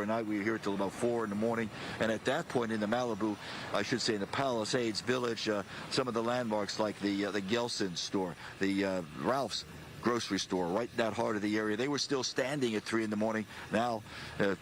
overnight. We were here till about 4 in the morning. And at that point in the Malibu, I should say in the Palisades Village, some of the landmarks like the Gelson's store, the Ralph's grocery store right in that heart of the area, they were still standing at 3 in the morning. Now,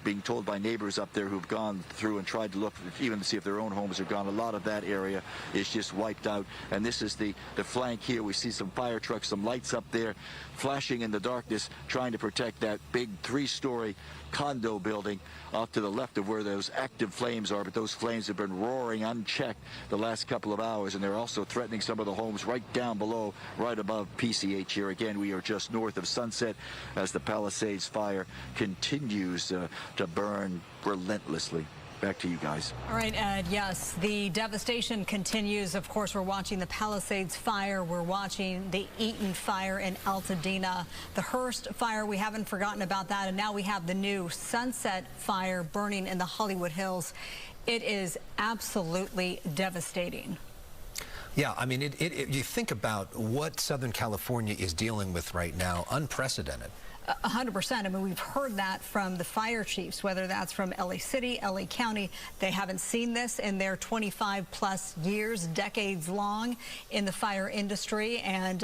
being told by neighbors up there who've gone through and tried to look, even to see if their own homes are gone, a lot of that area is just wiped out. And this is the flank here. We see some fire trucks, some lights up there flashing in the darkness, trying to protect that big 3-story condo building off to the left of where those active flames are. But those flames have been roaring unchecked the last couple of hours, and they're also threatening some of the homes right down below, right above PCH here. Again, we are just north of Sunset as the Palisades Fire continues to burn relentlessly. Back to you guys. All right, Ed. Yes, the devastation continues. Of course, we're watching the Palisades Fire. We're watching the Eaton Fire in Altadena. The Hurst Fire, we haven't forgotten about that. And now we have the new Sunset Fire burning in the Hollywood Hills. It is absolutely devastating. Yeah, I mean, you think about what Southern California is dealing with right now, unprecedented. 100%. I mean, we've heard that from the fire chiefs, whether that's from LA City, LA County. They haven't seen this in their 25+ years, decades long in the fire industry, and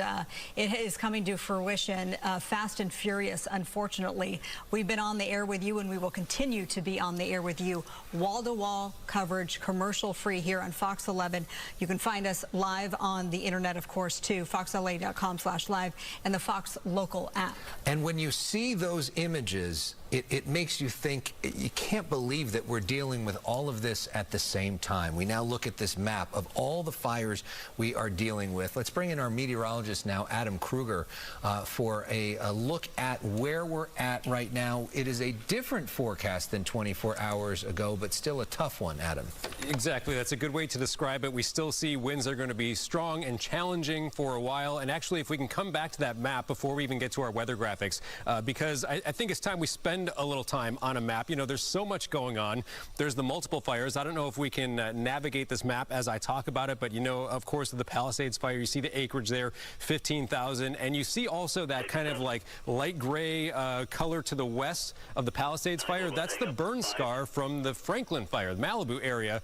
it is coming to fruition fast and furious, unfortunately. We've been on the air with you, and we will continue to be on the air with you. Wall-to-wall coverage, commercial-free here on Fox 11. You can find us live on the internet, of course, too, foxla.com/live and the Fox Local app. And when you see those images, it makes you think, you can't believe that we're dealing with all of this at the same time. We now look at this map of all the fires we are dealing with. Let's bring in our meteorologist now, Adam Kruger, for a look at where we're at right now. It is a different forecast than 24 hours ago, but still a tough one, Adam. Exactly. That's a good way to describe it. We still see winds that are going to be strong and challenging for a while. And actually, if we can come back to that map before we even get to our weather graphics, because I think it's time we spend a little time on a map. You know, there's so much going on. There's the multiple fires. I don't know if we can navigate this map as I talk about it, but you know, of course, the Palisades Fire, you see the acreage there, 15,000, and you see also that kind of like light gray color to the west of the Palisades Fire. That's the burn scar from the Franklin Fire, the Malibu area,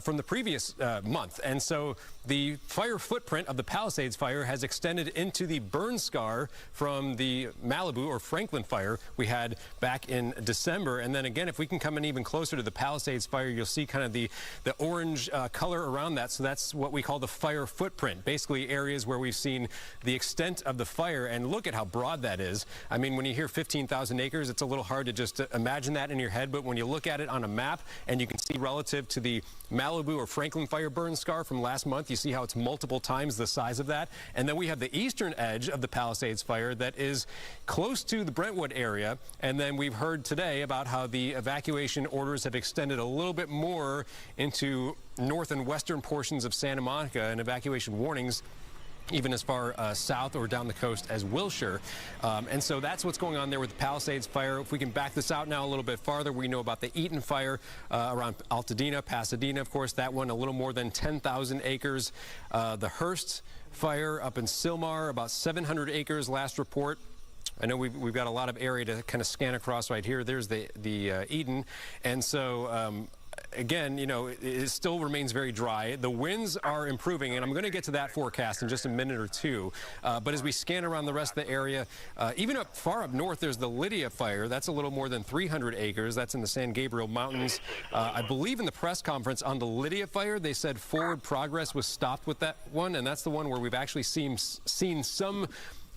from the previous month. And so the fire footprint of the Palisades Fire has extended into the burn scar from the Malibu or Franklin Fire we had back in December. And then again, if we can come in even closer to the Palisades Fire, you'll see kind of the orange color around that. So that's what we call the fire footprint, basically areas where we've seen the extent of the fire. And look at how broad that is. I mean, when you hear 15,000 acres, it's a little hard to just imagine that in your head. But when you look at it on a map and you can see relative to the Malibu or Franklin Fire burn scar from last month, you see how it's multiple times the size of that. And then we have the eastern edge of the Palisades Fire that is close to the Brentwood area. And then we've heard today about how the evacuation orders have extended a little bit more into north and western portions of Santa Monica, and evacuation warnings even as far south or down the coast as Wilshire. And so that's what's going on there with the Palisades Fire. If we can back this out now a little bit farther, we know about the Eaton Fire around Altadena, Pasadena, of course, that one a little more than 10,000 acres. The Hurst Fire up in Sylmar, about 700 acres last report. I know we've got a lot of area to kind of scan across right here. There's the Eaton. And so again, you know, it still remains very dry. The winds are improving, and I'm going to get to that forecast in just a minute or two. But as we scan around the rest of the area, even far up north, there's the Lydia Fire. That's a little more than 300 acres. That's in the San Gabriel Mountains. I believe in the press conference on the Lydia Fire, they said forward progress was stopped with that one, and that's the one where we've actually seen some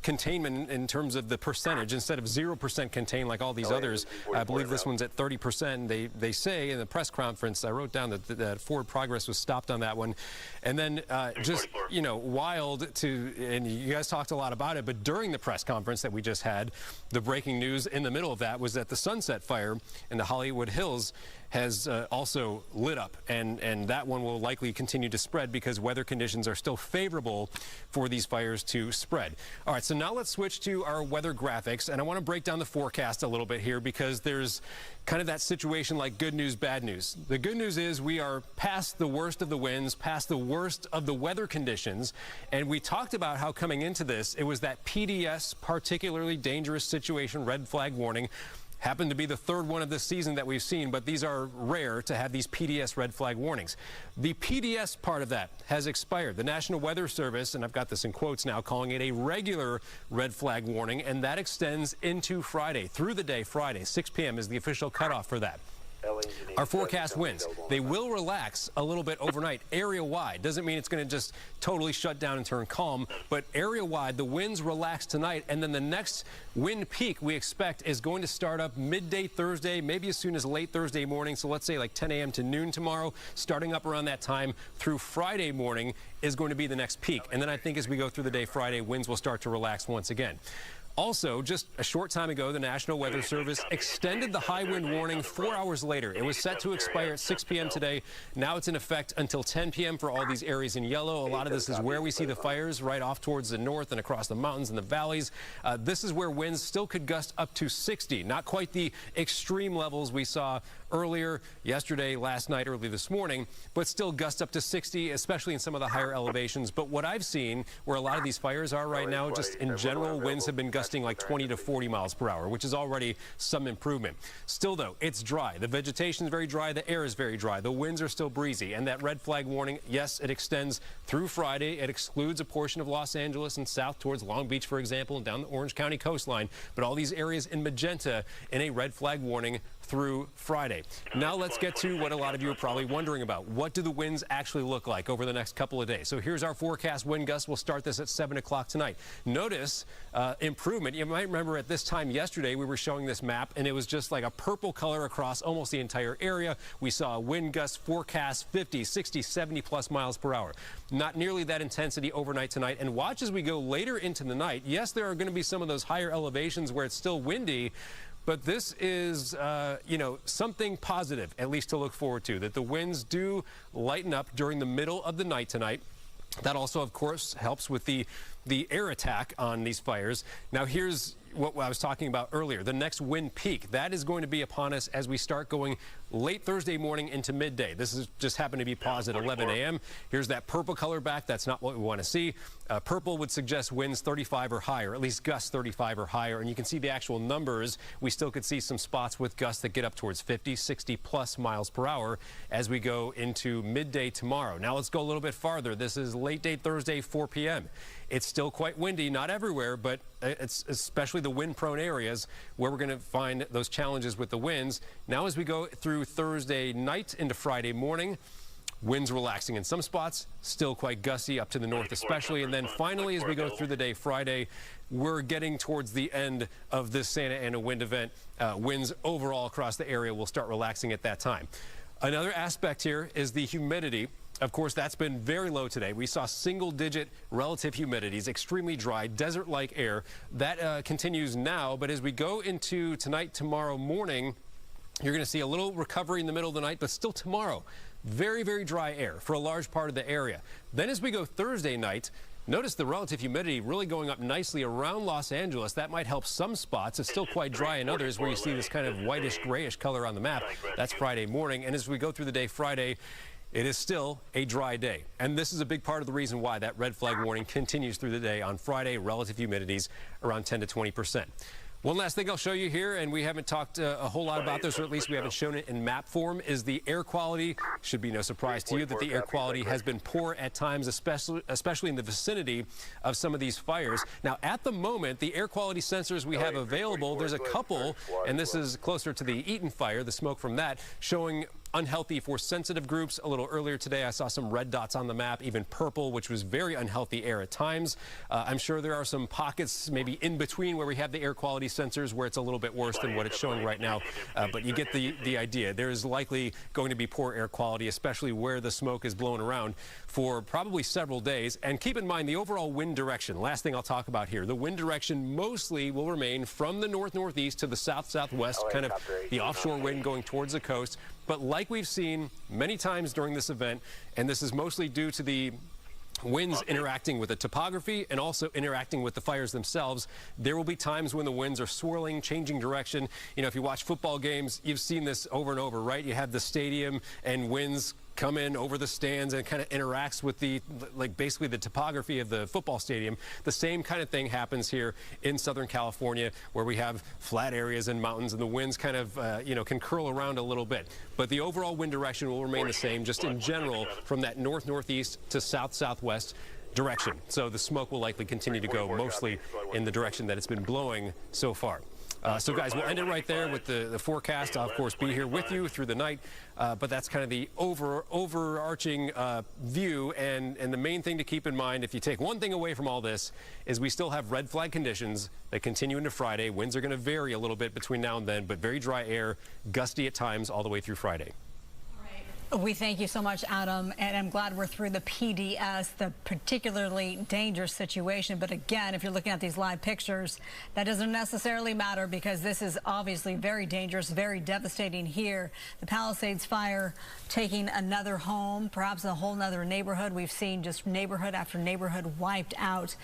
containment in terms of the percentage. Instead of 0% contained like all these others, I believe this one's at 30%. They say in the press conference, I wrote down that forward progress was stopped on that one. And then just, you know, wild to, and you guys talked a lot about it, but during the press conference that we just had, the breaking news in the middle of that was that the Sunset Fire in the Hollywood Hills has also lit up, and that one will likely continue to spread because weather conditions are still favorable for these fires to spread. All right, so now let's switch to our weather graphics, and I want to break down the forecast a little bit here because there's kind of that situation like good news, bad news. The good news is we are past the worst of the winds, past the worst of the weather conditions, and we talked about how coming into this, it was that PDS, particularly dangerous situation, red flag warning. happened to be the third one of this season that we've seen, but these are rare to have these PDS red flag warnings. The PDS part of that has expired. The National Weather Service, and I've got this in quotes now, calling it a regular red flag warning, and that extends into Friday, through the day Friday. 6 p.m. is the official cutoff for that. Our forecast winds, they will relax a little bit overnight, area-wide. Doesn't mean it's going to just totally shut down and turn calm, but area-wide, the winds relax tonight, and then the next wind peak we expect is going to start up midday Thursday, maybe as soon as late Thursday morning, so let's say like 10 a.m. to noon tomorrow, starting up around that time through Friday morning is going to be the next peak. And then I think as we go through the day Friday, winds will start to relax once again. Also, just a short time ago, the National Weather Service extended the high wind warning 4 hours later. It was set to expire at 6 p.m. today. Now it's in effect until 10 p.m. for all these areas in yellow. A lot of this is where we see the fires right off towards the north and across the mountains and the valleys. This is where winds still could gust up to 60. Not quite the extreme levels we saw earlier, yesterday, last night, early this morning, but still gust up to 60, especially in some of the higher elevations. But what I've seen where a lot of these fires are right now, just in general, winds have been gusting like 20 to 40 miles per hour, which is already some improvement. Still, though, it's dry. The vegetation is very dry. The air is very dry. The winds are still breezy. And that red flag warning, yes, it extends through Friday. It excludes a portion of Los Angeles and south towards Long Beach, for example, and down the Orange County coastline. But all these areas in magenta in a red flag warning through Friday. Now let's get to what a lot of you are probably wondering about. What do the winds actually look like over the next couple of days? So here's our forecast wind gusts. We'll start this at 7 o'clock tonight. Notice improvement. You might remember at this time yesterday we were showing this map and it was just like a purple color across almost the entire area. We saw a wind gust forecast 50, 60, 70 plus miles per hour. Not nearly that intensity overnight tonight. And watch as we go later into the night. Yes, there are going to be some of those higher elevations where it's still windy, but this is, something positive, at least to look forward to, that the winds do lighten up during the middle of the night tonight. That also, of course, helps with the air attack on these fires. Now, here's what I was talking about earlier. The next wind peak, that is going to be upon us as we start going late Thursday morning into midday. This is just happened to be paused at 11 a.m. Here's that purple color back. That's not what we want to see. Purple would suggest winds 35 or higher, at least gusts 35 or higher. And you can see the actual numbers. We still could see some spots with gusts that get up towards 50, 60 plus miles per hour as we go into midday tomorrow. Now let's go a little bit farther. This is late day Thursday, 4 p.m. It's still quite windy, not everywhere, but it's especially the wind-prone areas where we're going to find those challenges with the winds. Now as we go through Thursday night into Friday morning, winds relaxing in some spots, still quite gusty up to the north especially. And then finally, as we go through the day Friday, we're getting towards the end of this Santa Ana wind event. Winds overall across the area will start relaxing at that time. Another aspect here is the humidity. Of course, that's been very low today. We saw single-digit relative humidities, extremely dry, desert-like air. That continues now, but as we go into tonight, tomorrow morning, you're going to see a little recovery in the middle of the night, but still tomorrow, very, very dry air for a large part of the area. Then as we go Thursday night, notice the relative humidity really going up nicely around Los Angeles. That might help some spots. It's still quite dry in others where you see this kind of whitish, grayish color on the map. That's Friday morning. And as we go through the day Friday, it is still a dry day. And this is a big part of the reason why that red flag warning continues through the day on Friday. Relative humidities around 10 to 20%. One last thing I'll show you here, and we haven't talked a whole lot about this, or at least we haven't shown it in map form, is the air quality. Should be no surprise to you that the air quality has been poor at times, especially in the vicinity of some of these fires. Now, at the moment, the air quality sensors we have available, there's a couple, and this is closer to the Eaton Fire, the smoke from that, showing unhealthy for sensitive groups. A little earlier today, I saw some red dots on the map, even purple, which was very unhealthy air at times. I'm sure there are some pockets maybe in between where we have the air quality sensors where it's a little bit worse than what it's showing right now. But you get the idea. There is likely going to be poor air quality, especially where the smoke is blown around for probably several days. And keep in mind the overall wind direction. Last thing I'll talk about here. The wind direction mostly will remain from the north-northeast to the south-southwest, kind of the offshore wind going towards the coast. But like we've seen many times during this event, and this is mostly due to the winds interacting with the topography and also interacting with the fires themselves, there will be times when the winds are swirling, changing direction. You know, if you watch football games, you've seen this over and over, right? You have the stadium and winds come in over the stands and kind of interacts with the, like, basically the topography of the football stadium. The same kind of thing happens here in Southern California, where we have flat areas and mountains, and the winds kind of, you know, can curl around a little bit. But the overall wind direction will remain the same, just in general, from that north-northeast to south-southwest direction. So the smoke will likely continue to go mostly in the direction that it's been blowing so far. So guys, we'll end it right there with the forecast. I'll, of course, be here with you through the night, but that's kind of the overarching view. And the main thing to keep in mind, if you take one thing away from all this, is we still have red flag conditions that continue into Friday. Winds are going to vary a little bit between now and then, but very dry air, gusty at times all the way through Friday. We thank you so much, Adam, and I'm glad we're through the PDS, the particularly dangerous situation. But again, if you're looking at these live pictures, that doesn't necessarily matter, because this is obviously very dangerous, very devastating here. The Palisades Fire taking another home, perhaps a whole nother neighborhood. We've seen just neighborhood after neighborhood wiped out.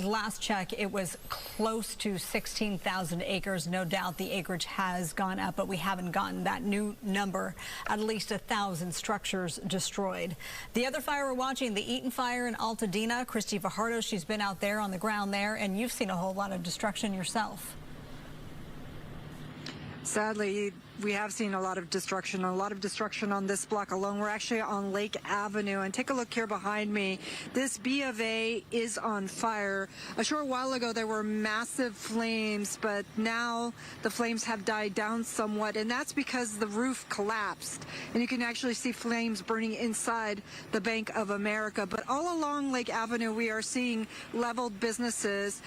Last check, it was close to 16,000 acres. No doubt the acreage has gone up, but we haven't gotten that new number. At least 1,000 structures destroyed. The other fire we're watching, the Eaton Fire in Altadena. Christy Fajardo, she's been out there on the ground there, and you've seen a whole lot of destruction yourself. Sadly, we have seen a lot of destruction on this block alone. We're actually on Lake Avenue, and take a look here behind me. This B of A is on fire. A short while ago, there were massive flames, but now the flames have died down somewhat, and that's because the roof collapsed, and you can actually see flames burning inside the Bank of America. But all along Lake Avenue, we are seeing leveled businesses.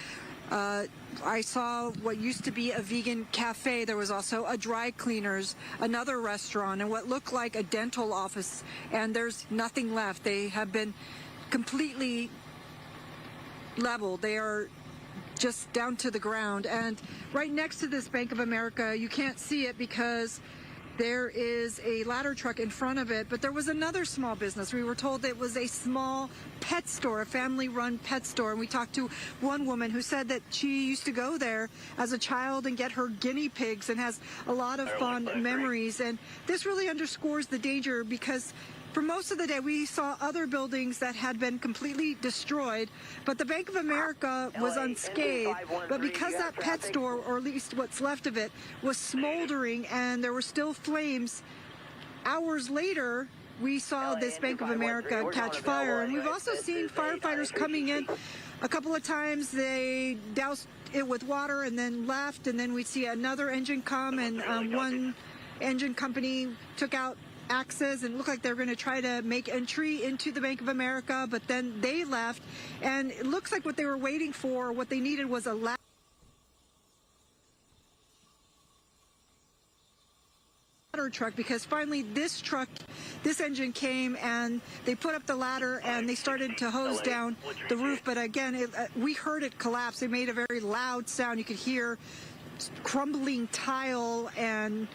I saw what used to be a vegan cafe. There was also a dry cleaners, another restaurant, and what looked like a dental office, and there's nothing left. They have been completely leveled. They are just down to the ground. And right next to this Bank of America, you can't see it because there is a ladder truck in front of it, but there was another small business. We were told it was a small pet store, a family-run pet store, and we talked to one woman who said that she used to go there as a child and get her guinea pigs and has a lot of fond memories. And this really underscores the danger, because for most of the day, we saw other buildings that had been completely destroyed, but the Bank of America was unscathed. But because that pet store, or at least what's left of it, was smoldering and there were still flames, hours later, we saw this Bank of America catch fire. And we've also seen firefighters coming in a couple of times. They doused it with water and then left, and then we'd see another engine come, and one engine company took out axes and looked like they were going to try to make entry into the Bank of America, but then they left, and it looks like what they were waiting for, what they needed, was a ladder truck, because finally this engine came and they put up the ladder and they started to hose down the roof. But again, we heard it collapse. It made a very loud sound. You could hear crumbling tile and